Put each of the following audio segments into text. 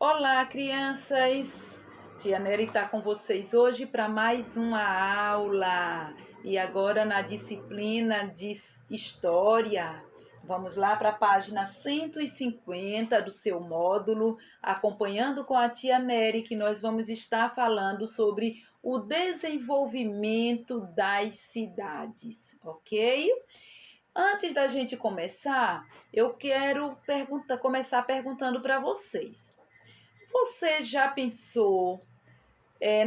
Olá, crianças! Tia Nery está com vocês hoje para mais uma aula. E agora na disciplina de História. Vamos lá para a página 150 do seu módulo, acompanhando com a tia Nery, que nós vamos estar falando sobre o desenvolvimento das cidades, ok? Antes da gente começar, eu quero começar perguntando para vocês. Você já pensou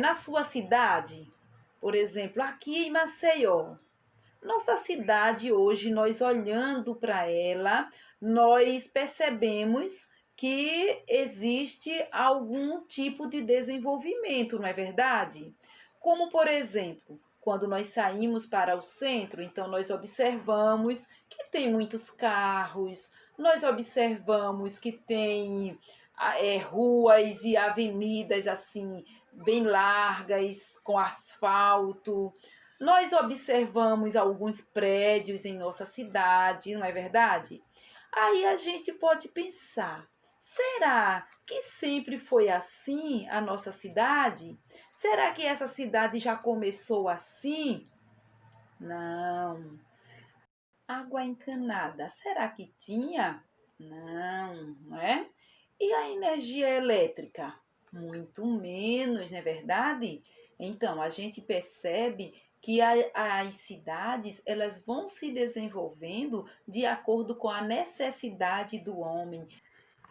na sua cidade? Por exemplo, aqui em Maceió. Nossa cidade hoje, nós olhando para ela, nós percebemos que existe algum tipo de desenvolvimento, não é verdade? Como, por exemplo, quando nós saímos para o centro, então nós observamos que tem muitos carros, nós observamos que tem ruas e avenidas assim, bem largas, com asfalto. Nós observamos alguns prédios em nossa cidade, não é verdade? Aí a gente pode pensar, será que sempre foi assim a nossa cidade? Será que essa cidade já começou assim? Não. Água encanada, será que tinha? Não, não é? E a energia elétrica? Muito menos, não é verdade? Então, a gente percebe que as cidades elas vão se desenvolvendo de acordo com a necessidade do homem.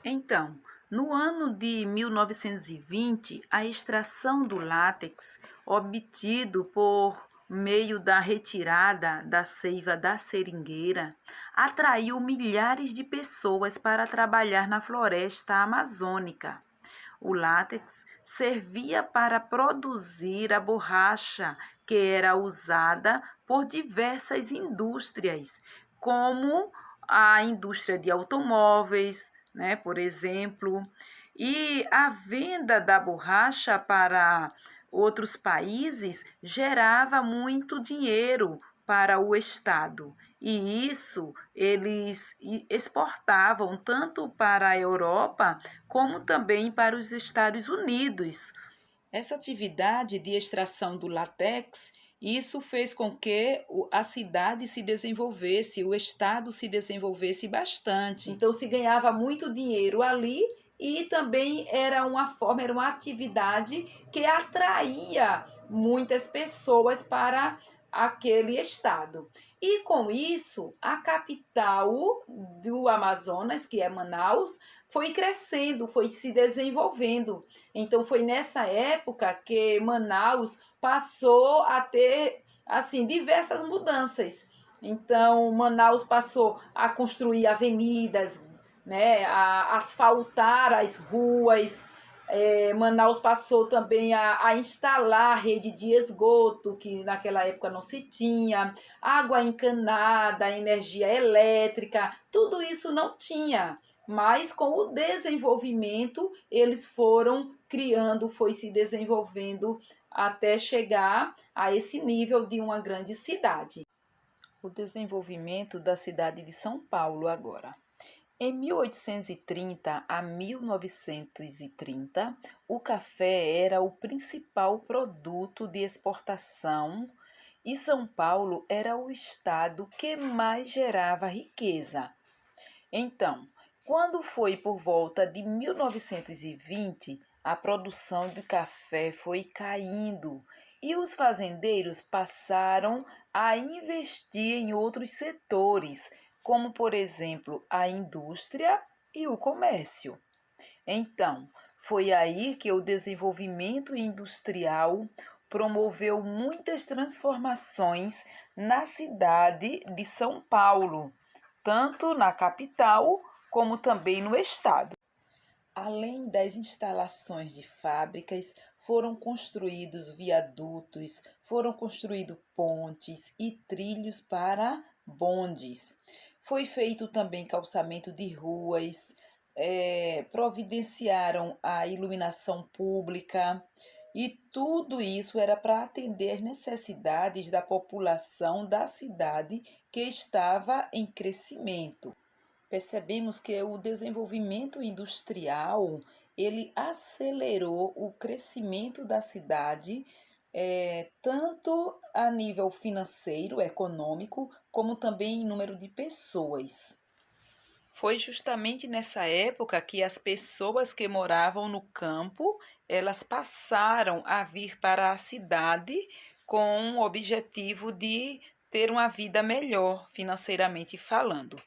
Então, no ano de 1920, a extração do látex, obtido por meio da retirada da seiva da seringueira, atraiu milhares de pessoas para trabalhar na floresta amazônica. O látex servia para produzir a borracha, que era usada por diversas indústrias, como a indústria de automóveis, né, por exemplo, e a venda da borracha para outros países gerava muito dinheiro para o Estado. E isso eles exportavam tanto para a Europa como também para os Estados Unidos. Essa atividade de extração do látex, isso fez com que a cidade se desenvolvesse, o estado se desenvolvesse bastante. Então se ganhava muito dinheiro ali e também era uma forma, era uma atividade que atraía muitas pessoas para aquele estado. E com isso, a capital do Amazonas, que é Manaus, foi crescendo, foi se desenvolvendo. Então foi nessa época que Manaus passou a ter assim diversas mudanças. Então Manaus passou a construir avenidas, né, a asfaltar as ruas. Manaus passou também a instalar rede de esgoto, que naquela época não se tinha, água encanada, energia elétrica, tudo isso não tinha. Mas com o desenvolvimento, eles foram criando, foi se desenvolvendo até chegar a esse nível de uma grande cidade. O desenvolvimento da cidade de São Paulo agora. Em 1830 a 1930, o café era o principal produto de exportação e São Paulo era o estado que mais gerava riqueza. Então, quando foi por volta de 1920, a produção de café foi caindo e os fazendeiros passaram a investir em outros setores, como, por exemplo, a indústria e o comércio. Então, foi aí que o desenvolvimento industrial promoveu muitas transformações na cidade de São Paulo, tanto na capital como também no estado. Além das instalações de fábricas, foram construídos viadutos, foram construídos pontes e trilhos para bondes. Foi feito também calçamento de ruas, providenciaram a iluminação pública e tudo isso era para atender necessidades da população da cidade que estava em crescimento. percebemos que o desenvolvimento industrial, ele acelerou o crescimento da cidade, tanto a nível financeiro, econômico, como também em número de pessoas. Foi justamente nessa época que as pessoas que moravam no campo, elas passaram a vir para a cidade com o objetivo de ter uma vida melhor, financeiramente falando.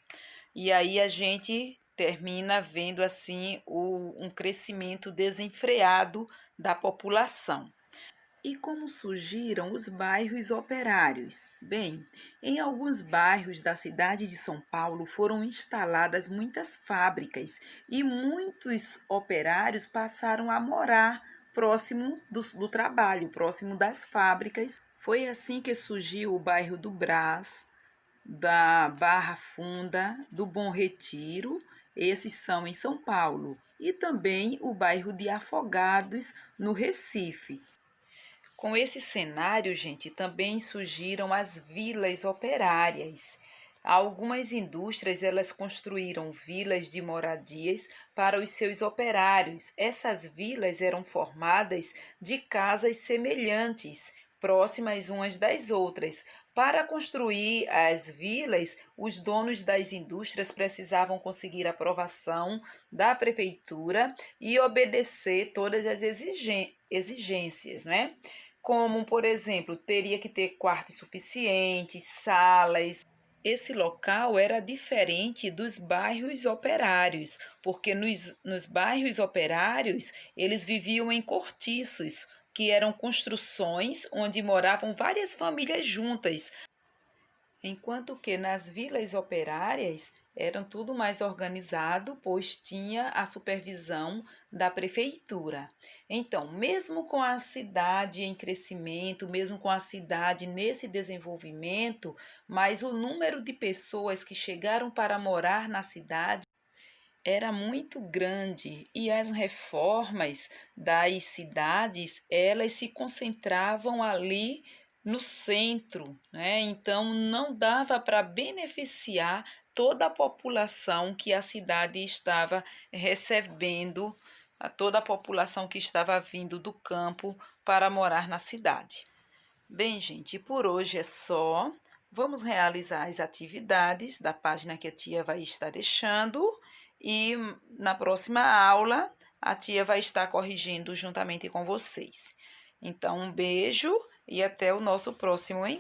E aí a gente termina vendo assim um crescimento desenfreado da população. E como surgiram os bairros operários? Bem, em alguns bairros da cidade de São Paulo foram instaladas muitas fábricas e muitos operários passaram a morar próximo do trabalho, próximo das fábricas. Foi assim que surgiu o bairro do Brás, da Barra Funda, do Bom Retiro, esses são em São Paulo, e também o bairro de Afogados, no Recife. Com esse cenário, gente, também surgiram as vilas operárias. Algumas indústrias elas construíram vilas de moradias para os seus operários. Essas vilas eram formadas de casas semelhantes, próximas umas das outras. Para construir as vilas, os donos das indústrias precisavam conseguir aprovação da prefeitura e obedecer todas as exigências, né? Como, por exemplo, teria que ter quartos suficientes, salas. Esse local era diferente dos bairros operários, porque nos bairros operários eles viviam em cortiços, que eram construções onde moravam várias famílias juntas, enquanto que nas vilas operárias eram tudo mais organizado, pois tinha a supervisão da prefeitura. Então, mesmo com a cidade em crescimento, mesmo com a cidade nesse desenvolvimento, mas o número de pessoas que chegaram para morar na cidade era muito grande e as reformas das cidades, elas se concentravam ali no centro, né? Então não dava para beneficiar toda a população que a cidade estava recebendo, a toda a população que estava vindo do campo para morar na cidade. Bem, gente, por hoje é só. Vamos realizar as atividades da página que a tia vai estar deixando e na próxima aula a tia vai estar corrigindo juntamente com vocês. Então, um beijo e até o nosso próximo encontro.